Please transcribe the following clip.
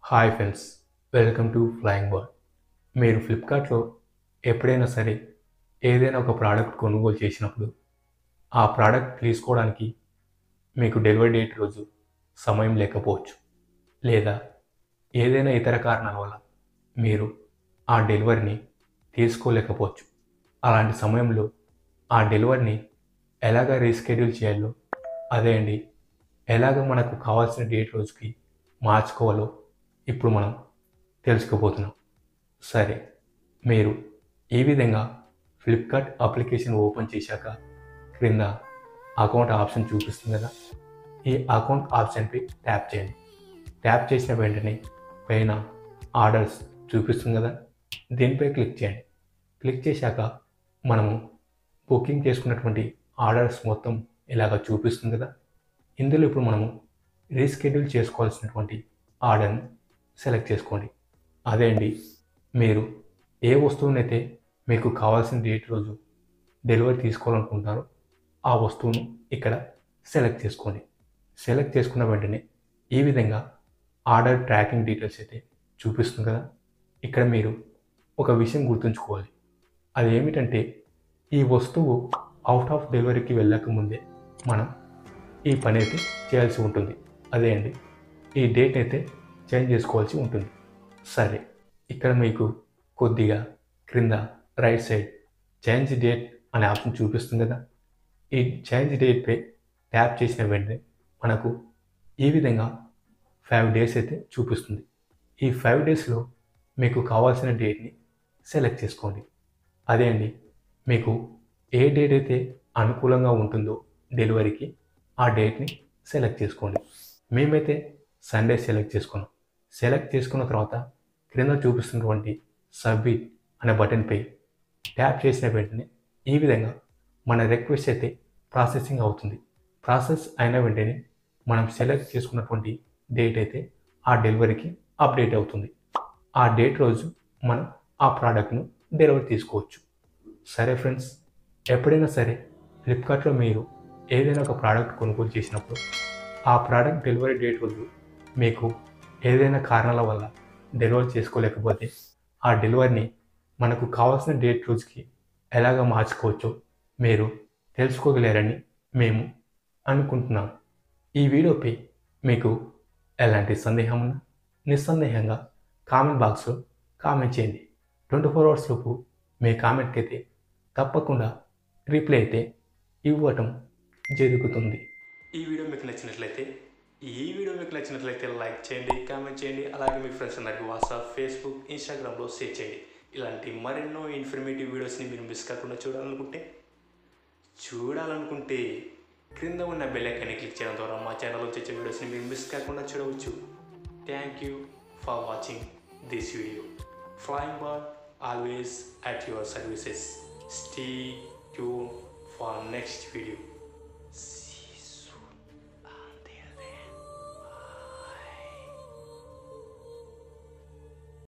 Hi friends, welcome to flying bird. మీరు ఫ్లిప్కార్ట్లో ఎప్పుడైనా సరే ఏదైనా ఒక ప్రోడక్ట్ కొనుగోలు చేసినప్పుడు ఆ ప్రోడక్ట్ తీసుకోవడానికి మీకు డెలివరీ డేట్ రోజు సమయం లేకపోవచ్చు, లేదా ఏదైనా ఇతర కారణాల వల్ల మీరు ఆ డెలివరీని తీసుకోలేకపోవచ్చు. అలాంటి సమయంలో ఆ డెలివరీని ఎలాగ రీస్కెడ్యూల్ చేయాలో, అదే అండి ఎలాగ మనకు కావాల్సిన డేట్ రోజుకి మార్చుకోవాలో ఇప్పుడు మనం తెలుసుకోబోతున్నాం. సరే, మీరు ఈ విధంగా ఫ్లిప్కార్ట్ అప్లికేషన్ ఓపెన్ చేశాక క్రింద అకౌంట్ ఆప్షన్ చూపిస్తుంది కదా, ఈ అకౌంట్ ఆప్షన్పై ట్యాప్ చేయండి. ట్యాప్ చేసిన వెంటనే పైన ఆర్డర్స్ చూపిస్తుంది కదా, దీనిపై క్లిక్ చేయండి. క్లిక్ చేశాక మనము బుకింగ్ చేసుకున్నటువంటి ఆర్డర్స్ మొత్తం ఇలాగ చూపిస్తుంది కదా, ఇందులో ఇప్పుడు మనము రీస్కెడ్యూల్ చేసుకోవాల్సినటువంటి ఆర్డర్ని సెలెక్ట్ చేసుకోండి. అదే అండి, మీరు ఏ వస్తువునైతే మీకు కావాల్సిన డేట్ రోజు డెలివరీ తీసుకోవాలనుకుంటున్నారో ఆ వస్తువును ఇక్కడ సెలెక్ట్ చేసుకోండి. సెలెక్ట్ చేసుకున్న వెంటనే ఈ విధంగా ఆర్డర్ ట్రాకింగ్ డీటెయిల్స్ అయితే చూపిస్తుంది కదా, ఇక్కడ మీరు ఒక విషయం గుర్తుంచుకోవాలి. అది ఏమిటంటే, ఈ వస్తువు అవుట్ ఆఫ్ డెలివరీకి వెళ్ళకముందే మనం ఈ పని అయితే చేయాల్సి ఉంటుంది. అదే అండి, ఈ డేట్ అయితే చేంజ్ చేసుకోవాల్సి ఉంటుంది. సరే, ఇక్కడ మీకు కొద్దిగా క్రింద రైట్ సైడ్ చేంజ్ డేట్ అనే ఆప్షన్ చూపిస్తుంది కదా, ఈ చేంజ్ డేట్పై ట్యాప్ చేసిన వెంటనే మనకు ఈ విధంగా 5 డేస్ అయితే చూపిస్తుంది. ఈ 5 డేస్లో మీకు కావాల్సిన డేట్ని సెలెక్ట్ చేసుకోండి. అదే అండి, మీకు ఏ డేట్ అయితే అనుకూలంగా ఉంటుందో డెలివరీకి ఆ డేట్ని సెలెక్ట్ చేసుకోండి. మేమైతే సండే సెలెక్ట్ చేసుకున్నాం. సెలెక్ట్ చేసుకున్న తర్వాత క్రింద చూపిస్తున్నటువంటి సబ్మిట్ అనే బటన్పై ట్యాప్ చేసిన వెంటనే ఈ విధంగా మన రిక్వెస్ట్ అయితే ప్రాసెసింగ్ అవుతుంది. ప్రాసెస్ అయిన వెంటనే మనం సెలెక్ట్ చేసుకున్నటువంటి డేట్ అయితే ఆ డెలివరీకి అప్డేట్ అవుతుంది. ఆ డేట్ రోజు మనం ఆ ప్రోడక్ట్ను డెలివరీ తీసుకోవచ్చు. సరే ఫ్రెండ్స్, ఎప్పుడైనా సరే ఫ్లిప్కార్ట్లో మీరు ఏదైనా ఒక ప్రోడక్ట్ కొనుగోలు చేసినప్పుడు ఆ ప్రోడక్ట్ డెలివరీ డేట్ రోజు మీకు ఏదైనా కారణాల వల్ల డెలివరీ చేసుకోలేకపోతే ఆ డెలివరీని మనకు కావాల్సిన డేట్ రోజుకి ఎలాగ మార్చుకోవచ్చో మీరు తెలుసుకోగలరని మేము అనుకుంటున్నాం. ఈ వీడియోపై మీకు ఎలాంటి సందేహం ఉన్నా నిస్సందేహంగా కామెంట్ బాక్స్లో కామెంట్ చేయండి. 24 అవర్స్ లోపు మీ కామెంట్కి అయితే తప్పకుండా రిప్లై అయితే ఇవ్వటం జరుగుతుంది. ఈ వీడియో మీకు నచ్చినట్లయితే లైక్ చేయండి, కామెంట్ చేయండి. అలాగే మీ ఫ్రెండ్స్ అందరికీ వాట్సాప్, ఫేస్బుక్, ఇన్స్టాగ్రామ్లో షేర్ చేయండి. ఇలాంటి మరెన్నో ఇన్ఫర్మేటివ్ వీడియోస్ని మీరు మిస్ కాకుండా చూడాలనుకుంటే క్రింద ఉన్న బెల్ ఐకాన్ని క్లిక్ చేయడం ద్వారా మా ఛానల్లో వచ్చే వీడియోస్ని మీరు మిస్ కాకుండా చూడవచ్చు. Thank you for watching this video. Flying bird always at your services. Stay tuned for next video.